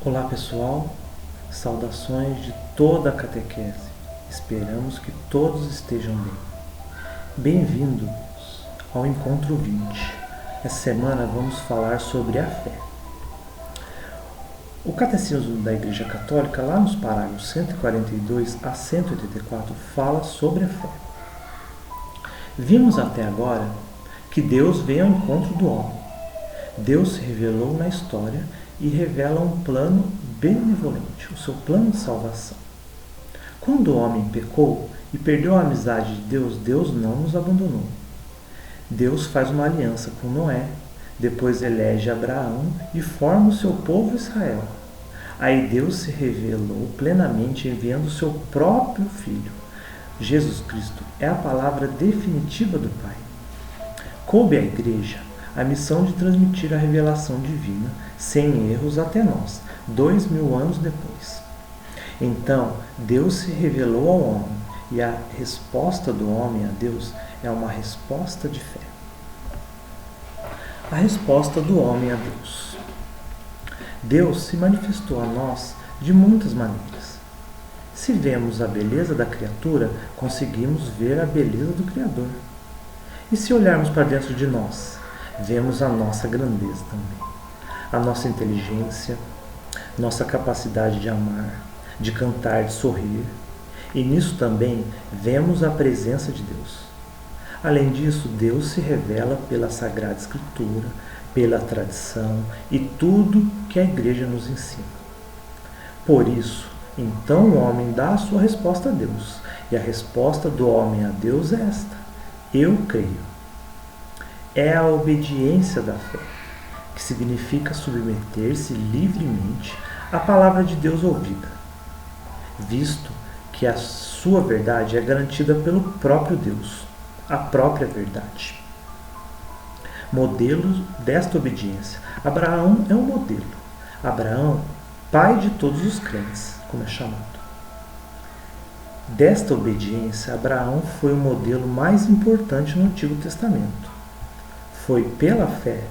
Olá pessoal, saudações de toda a catequese. Esperamos que todos estejam bem. Bem-vindos ao Encontro 20. Essa semana vamos falar sobre a fé. O Catecismo da Igreja Católica, lá nos parágrafos 142 a 184, fala sobre a fé. Vimos até agora que Deus veio ao encontro do homem. Deus se revelou na história e revela um plano benevolente, o seu plano de salvação. Quando o homem pecou e perdeu a amizade de Deus, Deus não nos abandonou. Deus faz uma aliança com Noé, depois elege Abraão e forma o seu povo Israel. Aí Deus se revelou plenamente enviando o seu próprio Filho. Jesus Cristo é a palavra definitiva do Pai. Coube à Igreja a missão de transmitir a revelação divina sem erros até nós, 2000 anos depois. Então, Deus se revelou ao homem e a resposta do homem a Deus é uma resposta de fé. A resposta do homem a Deus. Deus se manifestou a nós de muitas maneiras. Se vemos a beleza da criatura, conseguimos ver a beleza do Criador. E se olharmos para dentro de nós, vemos a nossa grandeza também. A nossa inteligência, nossa capacidade de amar, de cantar, de sorrir. E nisso também vemos a presença de Deus. Além disso, Deus se revela pela Sagrada Escritura, pela tradição e tudo que a Igreja nos ensina. Por isso, então o homem dá a sua resposta a Deus. E a resposta do homem a Deus é esta: eu creio. É a obediência da fé, que significa submeter-se livremente à palavra de Deus ouvida, visto que a sua verdade é garantida pelo próprio Deus, a própria verdade. Modelo desta obediência. Abraão é um modelo. Abraão, pai de todos os crentes, como é chamado. Desta obediência, Abraão foi o modelo mais importante no Antigo Testamento. Foi pela fé.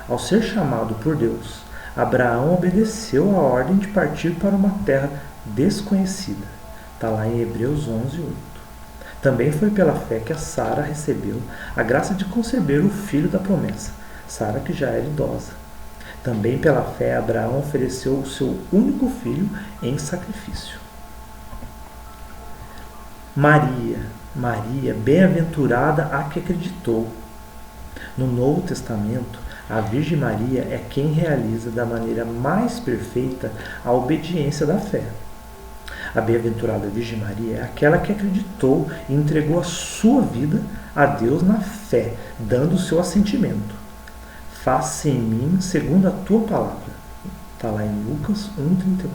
Ao ser chamado por Deus, Abraão obedeceu a ordem de partir para uma terra desconhecida. Está lá em Hebreus 11:8. Também foi pela fé que a Sara recebeu a graça de conceber o filho da promessa, Sara que já era idosa. Também pela fé Abraão ofereceu o seu único filho em sacrifício. Maria, bem-aventurada a que acreditou. No Novo Testamento, a Virgem Maria é quem realiza da maneira mais perfeita a obediência da fé. A bem-aventurada Virgem Maria é aquela que acreditou e entregou a sua vida a Deus na fé, dando o seu assentimento. Faça em mim segundo a tua palavra. Está lá em Lucas 1:38.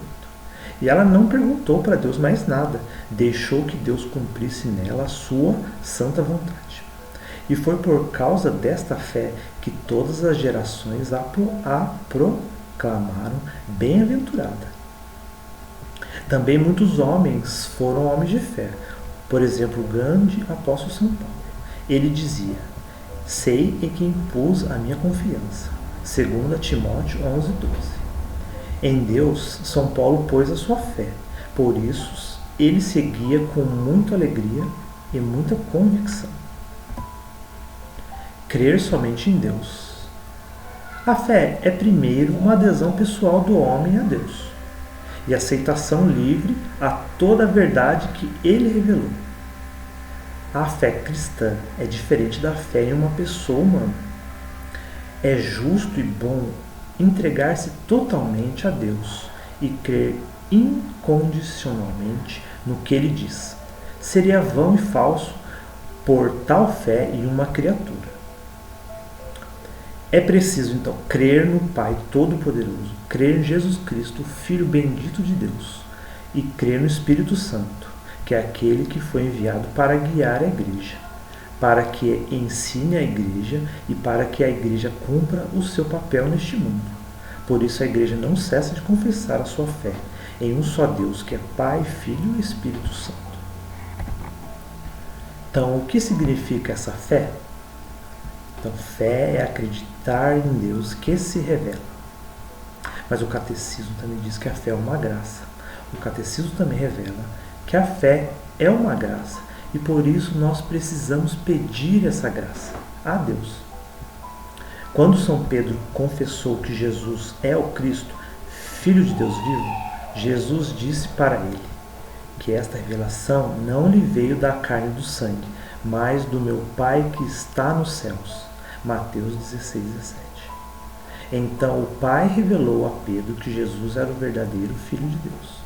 E ela não perguntou para Deus mais nada, deixou que Deus cumprisse nela a sua santa vontade. E foi por causa desta fé que todas as gerações a proclamaram bem-aventurada. Também muitos homens foram homens de fé. Por exemplo, o grande apóstolo São Paulo. Ele dizia: sei em quem pus a minha confiança. 2 Timóteo 11:12. Em Deus, São Paulo pôs a sua fé. Por isso, ele seguia com muita alegria e muita convicção. Crer somente em Deus. A fé é primeiro uma adesão pessoal do homem a Deus e aceitação livre a toda a verdade que ele revelou. A fé cristã é diferente da fé em uma pessoa humana. É justo e bom entregar-se totalmente a Deus e crer incondicionalmente no que ele diz. Seria vão e falso por tal fé em uma criatura. É preciso, então, crer no Pai Todo-Poderoso, crer em Jesus Cristo, o Filho bendito de Deus, e crer no Espírito Santo, que é aquele que foi enviado para guiar a Igreja, para que ensine a Igreja e para que a Igreja cumpra o seu papel neste mundo. Por isso a Igreja não cessa de confessar a sua fé em um só Deus, que é Pai, Filho e Espírito Santo. Então, o que significa essa fé? Então, fé é acreditar em Deus que se revela. Mas o catecismo também diz que a fé é uma graça. O catecismo também revela que a fé é uma graça e por isso nós precisamos pedir essa graça a Deus. Quando São Pedro confessou que Jesus é o Cristo, Filho de Deus vivo, Jesus disse para ele que esta revelação não lhe veio da carne e do sangue, mas do meu Pai que está nos céus. Mateus 16, 17. Então o Pai revelou a Pedro que Jesus era o verdadeiro Filho de Deus.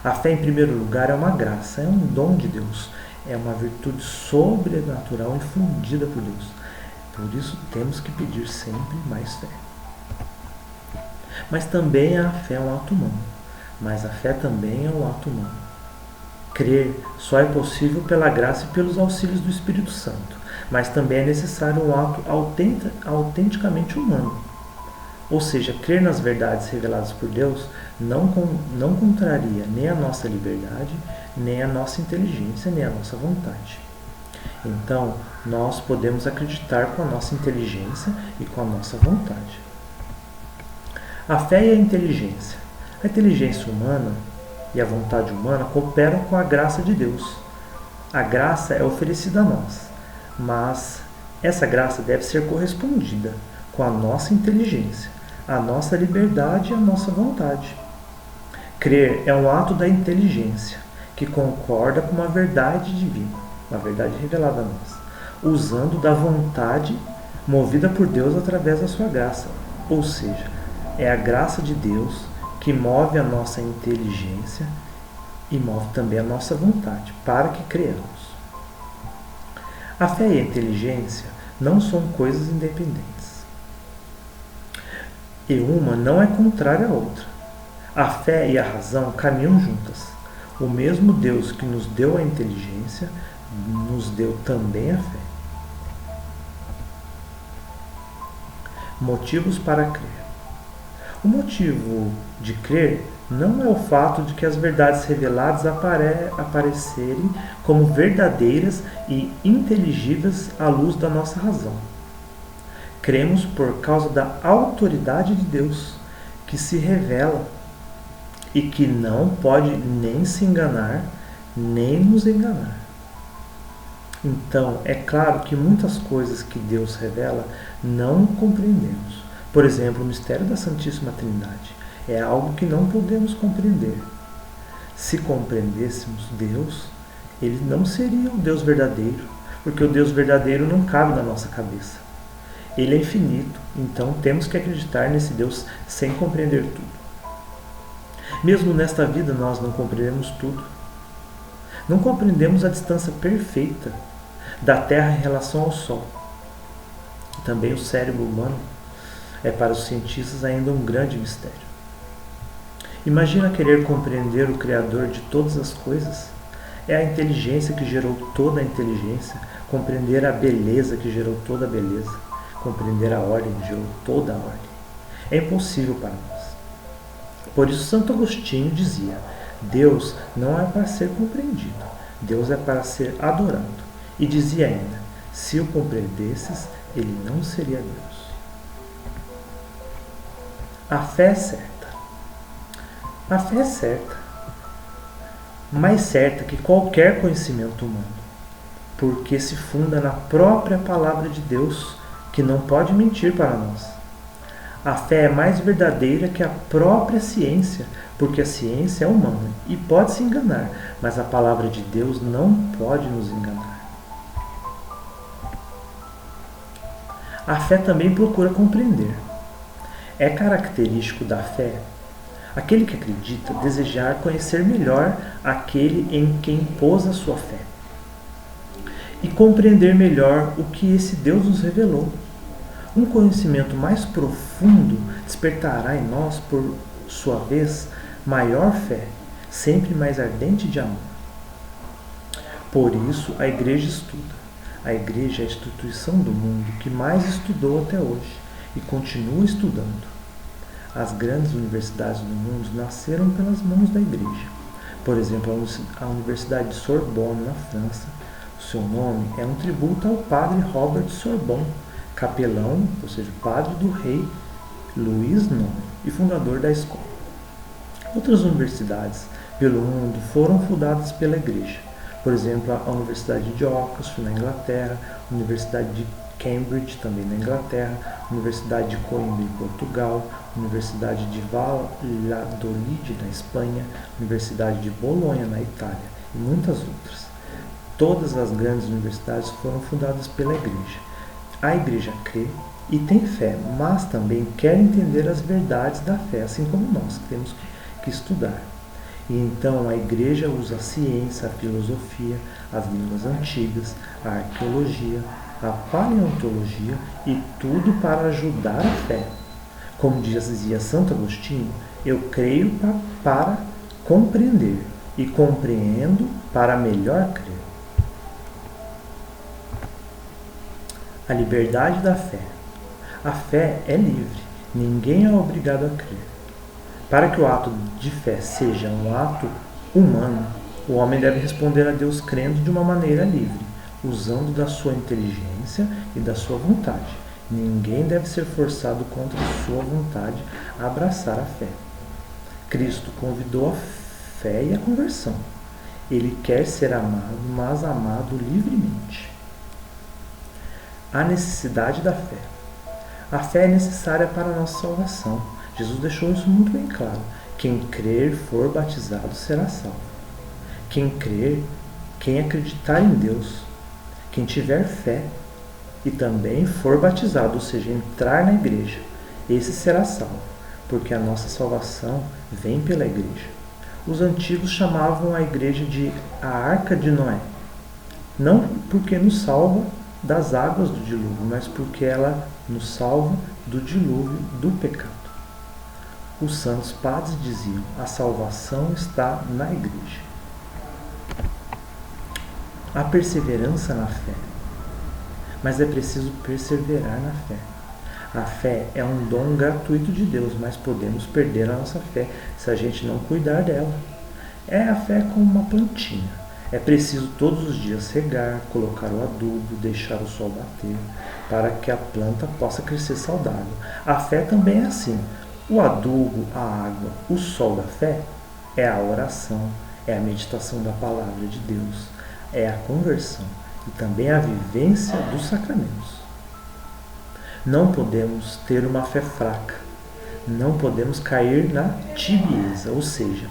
A fé, em primeiro lugar, é uma graça, é um dom de Deus, é uma virtude sobrenatural infundida por Deus. Por isso temos que pedir sempre mais fé. Mas também a fé é um ato humano. Mas a fé também é um ato humano. Crer só é possível pela graça e pelos auxílios do Espírito Santo. Mas também é necessário um ato autenticamente humano. Ou seja, crer nas verdades reveladas por Deus não contraria nem a nossa liberdade, nem a nossa inteligência, nem a nossa vontade. Então, nós podemos acreditar com a nossa inteligência e com a nossa vontade. A fé e a inteligência. A inteligência humana e a vontade humana cooperam com a graça de Deus. A graça é oferecida a nós, mas essa graça deve ser correspondida com a nossa inteligência, a nossa liberdade e a nossa vontade. Crer é um ato da inteligência que concorda com uma verdade divina, uma verdade revelada a nós, usando da vontade movida por Deus através da sua graça. Ou seja, é a graça de Deus que move a nossa inteligência e move também a nossa vontade para que creamos. A fé e a inteligência não são coisas independentes. E uma não é contrária à outra. A fé e a razão caminham juntas. O mesmo Deus que nos deu a inteligência nos deu também a fé. Motivos para crer. O motivo de crer não é o fato de que as verdades reveladas aparecerem como verdadeiras e inteligíveis à luz da nossa razão. Cremos por causa da autoridade de Deus, que se revela e que não pode nem se enganar, nem nos enganar. Então, é claro que muitas coisas que Deus revela não compreendemos. Por exemplo, o mistério da Santíssima Trindade é algo que não podemos compreender. Se compreendêssemos Deus, ele não seria o Deus verdadeiro, porque o Deus verdadeiro não cabe na nossa cabeça. Ele é infinito, então temos que acreditar nesse Deus sem compreender tudo. Mesmo nesta vida nós não compreendemos tudo. Não compreendemos a distância perfeita da Terra em relação ao Sol. Também o cérebro humano é para os cientistas ainda um grande mistério. Imagina querer compreender o Criador de todas as coisas. É a inteligência que gerou toda a inteligência, compreender a beleza que gerou toda a beleza, compreender a ordem que gerou toda a ordem. É impossível para nós. Por isso Santo Agostinho dizia: Deus não é para ser compreendido, Deus é para ser adorado. E dizia ainda: se o compreendesses, ele não seria Deus. A fé é certa. A fé é certa, mais certa que qualquer conhecimento humano, porque se funda na própria palavra de Deus, que não pode mentir para nós. A fé é mais verdadeira que a própria ciência, porque a ciência é humana e pode se enganar, mas a palavra de Deus não pode nos enganar. A fé também procura compreender. É característico da fé aquele que acredita desejar conhecer melhor aquele em quem pôs a sua fé e compreender melhor o que esse Deus nos revelou. Um conhecimento mais profundo despertará em nós, por sua vez, maior fé, sempre mais ardente de amor. Por isso, a Igreja estuda. A Igreja é a instituição do mundo que mais estudou até hoje e continua estudando. As grandes universidades do mundo nasceram pelas mãos da Igreja. Por exemplo, a Universidade de Sorbonne, na França. O seu nome é um tributo ao padre Robert Sorbonne, capelão, ou seja, padre do rei Luís IX. e fundador da escola. Outras universidades pelo mundo foram fundadas pela Igreja. Por exemplo, a Universidade de Oxford, na Inglaterra, a Universidade de Cambridge, também na Inglaterra, a Universidade de Coimbra, em Portugal, a Universidade de Valladolid, na Espanha, a Universidade de Bolonha, na Itália, e muitas outras. Todas as grandes universidades foram fundadas pela Igreja. A Igreja crê e tem fé, mas também quer entender as verdades da fé, assim como nós, que temos que estudar. E então a Igreja usa a ciência, a filosofia, as línguas antigas, a arqueologia, a paleontologia e tudo para ajudar a fé. Como dizia Santo Agostinho, eu creio para compreender e compreendo para melhor crer. A liberdade da fé. A fé é livre, ninguém é obrigado a crer. Para que o ato de fé seja um ato humano, o homem deve responder a Deus crendo de uma maneira livre, usando da sua inteligência e da sua vontade. Ninguém deve ser forçado contra a sua vontade a abraçar a fé. Cristo convidou a fé e a conversão. Ele quer ser amado, mas amado livremente. A necessidade da fé. A fé é necessária para a nossa salvação. Jesus deixou isso muito bem claro. Quem crer e for batizado será salvo. Quem crer, quem acreditar em Deus, quem tiver fé e também for batizado, ou seja, entrar na igreja, esse será salvo, porque a nossa salvação vem pela igreja. Os antigos chamavam a igreja de a Arca de Noé, não porque nos salva das águas do dilúvio, mas porque ela nos salva do dilúvio do pecado. Os santos padres diziam: a salvação está na igreja. A perseverança na fé. Mas é preciso perseverar na fé. A fé é um dom gratuito de Deus, mas podemos perder a nossa fé se a gente não cuidar dela. É a fé como uma plantinha. É preciso todos os dias regar, colocar o adubo, deixar o sol bater, para que a planta possa crescer saudável. A fé também é assim. O adubo, a água, o sol da fé é a oração, é a meditação da palavra de Deus, é a conversão e também a vivência dos sacramentos. Não podemos ter uma fé fraca, não podemos cair na tibieza, ou seja,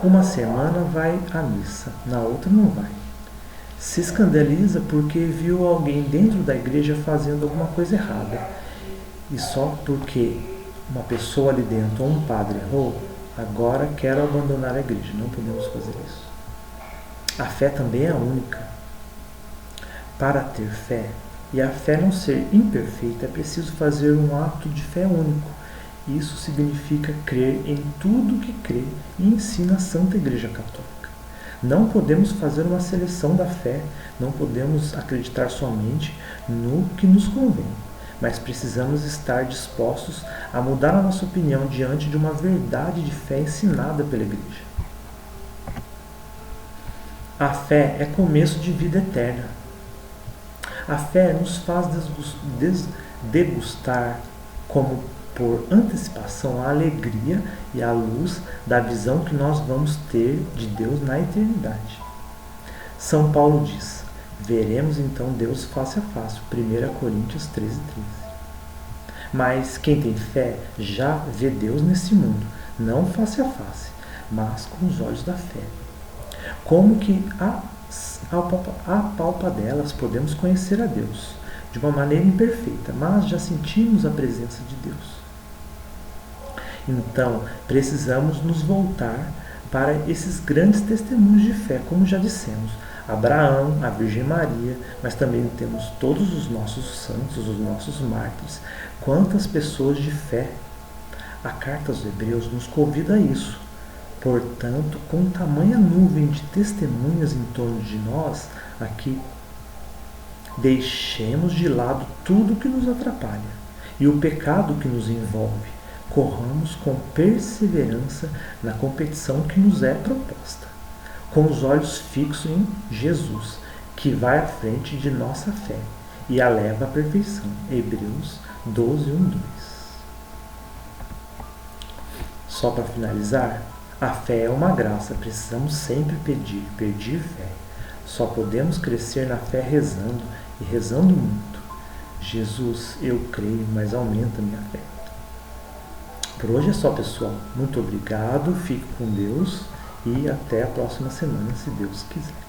uma semana vai à missa, na outra não vai. Se escandaliza porque viu alguém dentro da igreja fazendo alguma coisa errada. E só porque uma pessoa ali dentro ou um padre errou, agora quer abandonar a igreja. Não podemos fazer isso. A fé também é única. Para ter fé, e a fé não ser imperfeita, é preciso fazer um ato de fé único. Isso significa crer em tudo que crê e ensina a Santa Igreja Católica. Não podemos fazer uma seleção da fé, não podemos acreditar somente no que nos convém, mas precisamos estar dispostos a mudar a nossa opinião diante de uma verdade de fé ensinada pela Igreja. A fé é começo de vida eterna. A fé nos faz degustar como por antecipação a alegria e a luz da visão que nós vamos ter de Deus na eternidade. São Paulo diz: veremos então Deus face a face. 1 Coríntios 13:13. Mas quem tem fé já vê Deus nesse mundo, não face a face, mas com os olhos da fé. Como que a palpa delas podemos conhecer a Deus de uma maneira imperfeita, mas já sentimos a presença de Deus. Então, precisamos nos voltar para esses grandes testemunhos de fé, como já dissemos, Abraão, a Virgem Maria, mas também temos todos os nossos santos, os nossos mártires. Quantas pessoas de fé! A carta aos Hebreus nos convida a isso. Portanto, com tamanha nuvem de testemunhas em torno de nós, aqui, deixemos de lado tudo que nos atrapalha e o pecado que nos envolve. Corramos com perseverança na competição que nos é proposta, com os olhos fixos em Jesus, que vai à frente de nossa fé e a leva à perfeição. Hebreus 12:1-2. Só para finalizar, a fé é uma graça, precisamos sempre pedir fé. Só podemos crescer na fé rezando e rezando muito. Jesus, eu creio, mas aumenta minha fé. Por hoje é só, pessoal. Muito obrigado, fique com Deus e até a próxima semana, se Deus quiser.